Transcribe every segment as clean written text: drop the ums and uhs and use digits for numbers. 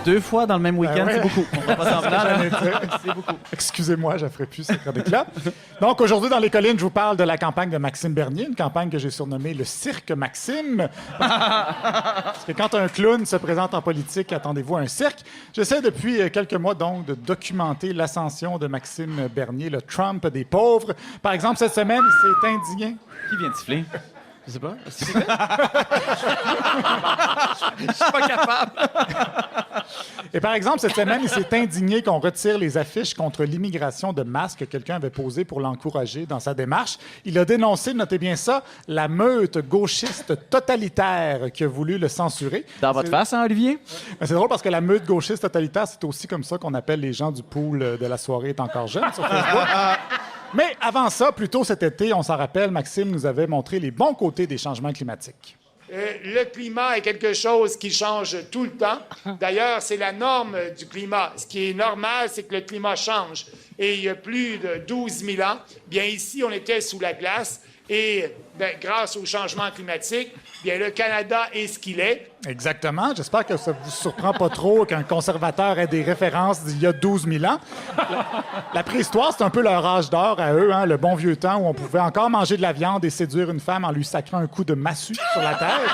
2 fois dans le même week-end, c'est beaucoup. On va pas semblant, là. C'est beaucoup. Excusez-moi, je ne ferai plus cette chronique-là. Donc, aujourd'hui, dans les collines, je vous parle de la campagne de Maxime Bernier, une campagne que j'ai surnommée le Cirque Maxime. Parce que quand un clown se présente en politique, attendez-vous à un cirque. J'essaie depuis quelques mois, donc, de documenter l'ascension de Maxime Bernier, le Trump des pauvres. Par exemple, cette semaine, il s'est indigné. Qui vient de siffler? Je sais pas. Je suis pas capable. Et par exemple, cette semaine, il s'est indigné qu'on retire les affiches contre l'immigration de masse que quelqu'un avait posées pour l'encourager dans sa démarche. Il a dénoncé, notez bien ça, la meute gauchiste totalitaire qui a voulu le censurer. Dans votre face, hein, Olivier? C'est drôle parce que la meute gauchiste totalitaire, c'est aussi comme ça qu'on appelle les gens du pool de la soirée est encore jeune sur Facebook. Mais avant ça, plus tôt cet été, on s'en rappelle, Maxime nous avait montré les bons côtés des changements climatiques. Le climat est quelque chose qui change tout le temps. D'ailleurs, c'est la norme du climat. Ce qui est normal, c'est que le climat change. Et il y a plus de 12 000 ans, bien ici, on était sous la glace. Et grâce au changement climatique, bien le Canada est ce qu'il est. Exactement. J'espère que ça ne vous surprend pas trop qu'un conservateur ait des références d'il y a 12 000 ans. La préhistoire, c'est un peu leur âge d'or à eux, hein, le bon vieux temps où on pouvait encore manger de la viande et séduire une femme en lui sacrant un coup de massue sur la tête.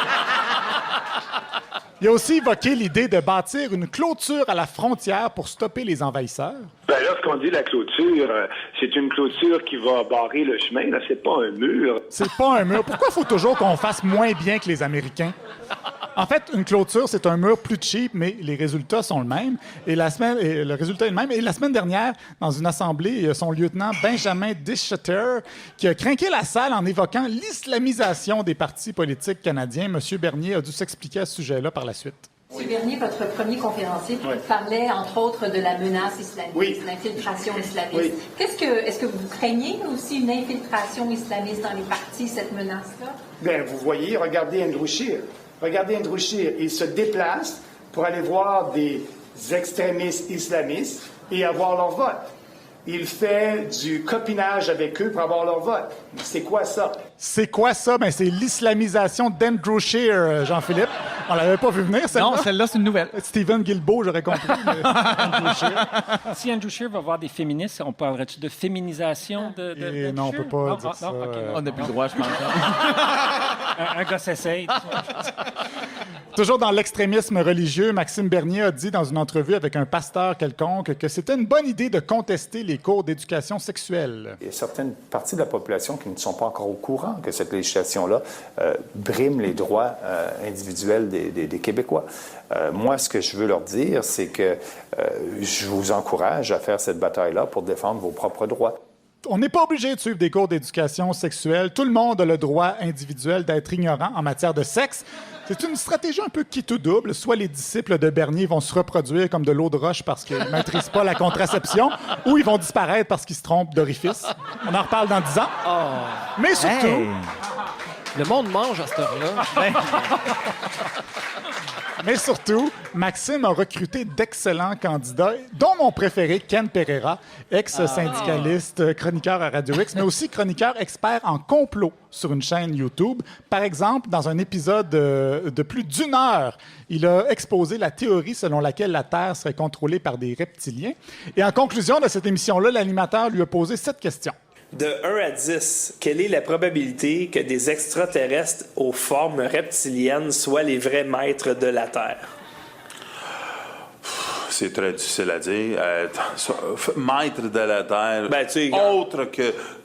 Il a aussi évoqué l'idée de bâtir une clôture à la frontière pour stopper les envahisseurs. Bien, lorsqu'on dit la clôture, c'est une clôture qui va barrer le chemin. Là, c'est pas un mur. C'est pas un mur. Pourquoi il faut toujours qu'on fasse moins bien que les Américains? En fait, une clôture, c'est un mur plus cheap, mais les résultats sont le même. Le résultat est le même. Et la semaine dernière, dans une assemblée, il y a son lieutenant Benjamin Disheter qui a crinqué la salle en évoquant l'islamisation des partis politiques canadiens. M. Bernier a dû s'expliquer à ce sujet-là par la suite. M. Bernier, votre premier conférencier, parlait entre autres de la menace islamiste, l'infiltration islamiste. Oui. Est-ce que vous craignez aussi une infiltration islamiste dans les partis, cette menace-là? Bien, vous voyez, regardez Andrew Scheer. Regardez Andrew Scheer. Il se déplace pour aller voir des extrémistes islamistes et avoir leur vote. Il fait du copinage avec eux pour avoir leur vote. C'est quoi ça? C'est quoi ça? Ben, c'est l'islamisation d'Andrew Scheer, Jean-Philippe. On l'avait pas vu venir, celle-là. Non, celle-là, c'est une nouvelle. Stephen Guilbeault, j'aurais compris. Andrew Scheer. Si Andrew Scheer va voir des féministes, on parlerait-tu de féminisation de non, on peut pas dire ça. Okay, on n'a plus le droit, je pense. un gars s'essaye. Toujours dans l'extrémisme religieux, Maxime Bernier a dit dans une entrevue avec un pasteur quelconque que c'était une bonne idée de contester les cours d'éducation sexuelle. Il y a certaines parties de la population qui ne sont pas encore au courant que cette législation-là brime les droits individuels des Québécois. Moi, ce que je veux leur dire, c'est que je vous encourage à faire cette bataille-là pour défendre vos propres droits. On n'est pas obligé de suivre des cours d'éducation sexuelle. Tout le monde a le droit individuel d'être ignorant en matière de sexe. C'est une stratégie un peu quitte ou double. Soit les disciples de Bernier vont se reproduire comme de l'eau de roche parce qu'ils ne maîtrisent pas la contraception, ou ils vont disparaître parce qu'ils se trompent d'orifice. On en reparle dans 10 ans. Oh. Mais surtout... Hey. Le monde mange à cette heure-là. Mais surtout, Maxime a recruté d'excellents candidats, dont mon préféré, Ken Pereira, ex-syndicaliste, chroniqueur à Radio X, mais aussi chroniqueur expert en complot sur une chaîne YouTube. Par exemple, dans un épisode de plus d'1 heure, il a exposé la théorie selon laquelle la Terre serait contrôlée par des reptiliens. Et en conclusion de cette émission-là, l'animateur lui a posé cette question. De 1 à 10, quelle est la probabilité que des extraterrestres aux formes reptiliennes soient les vrais maîtres de la Terre? C'est très difficile à dire. Maître de la Terre, ben, tu sais,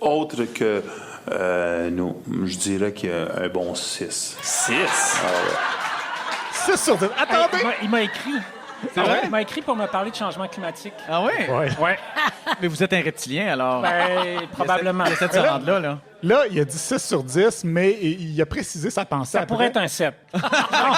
autre que nous, je dirais qu'il y a un bon 6. 6? Ah, 6 sur 10. Attendez! Il m'a écrit. C'est vrai? Il m'a écrit pour me parler de changement climatique. Ah oui? Ouais. Mais vous êtes un reptilien, alors. Ben, probablement. Il essaie de se rendre là. Là, il a dit 6 sur 10, mais il a précisé sa pensée. Ça pourrait être un 7. Non,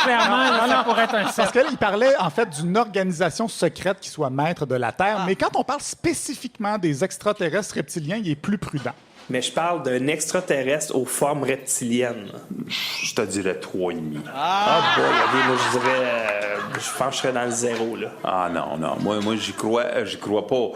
clairement, ça pourrait être un 7. Parce que là, il parlait, en fait, d'une organisation secrète qui soit maître de la Terre. Mais quand on parle spécifiquement des extraterrestres reptiliens, il est plus prudent. Mais je parle d'un extraterrestre aux formes reptiliennes. je te dirais 3,5. Ah, bon, regardez, moi, je dirais... je pense que je serais dans le 0, là. Ah non. Moi, j'y crois pas.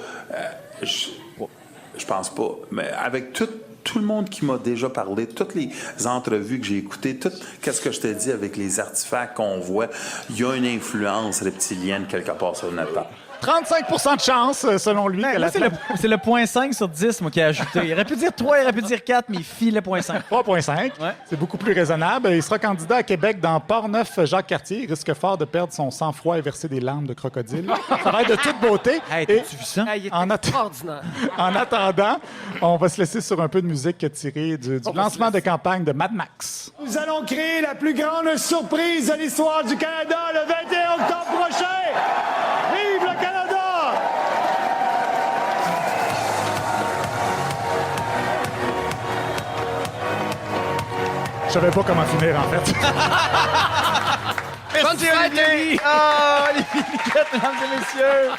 Je je pense pas. Mais avec tout le monde qui m'a déjà parlé, toutes les entrevues que j'ai écoutées, qu'est-ce que je te dis avec les artefacts qu'on voit, il y a une influence reptilienne quelque part sur notre part. 35 de chance, selon lui. Ben, que moi, la c'est le 0.5 sur 10, moi, qui a ajouté. Il aurait pu dire 3, il aurait pu dire 4, mais il file le 0.5. 3,5. Ouais. C'est beaucoup plus raisonnable. Il sera candidat à Québec dans Port-Neuf-Jacques-Cartier. Il risque fort de perdre son sang-froid et verser des larmes de crocodile. Ça va être de toute beauté. Hey, Et t'as-tu vu ça? Ah, il est En extraordinaire. en attendant, on va se laisser sur un peu de musique tirée du lancement de campagne de Mad Max. Nous allons créer la plus grande surprise de l'histoire du Canada le 21 octobre prochain. Vive le Canada! Je savais pas comment finir, en fait. Merci, Olivier! Ah, Olivier Niquette, mesdames et messieurs!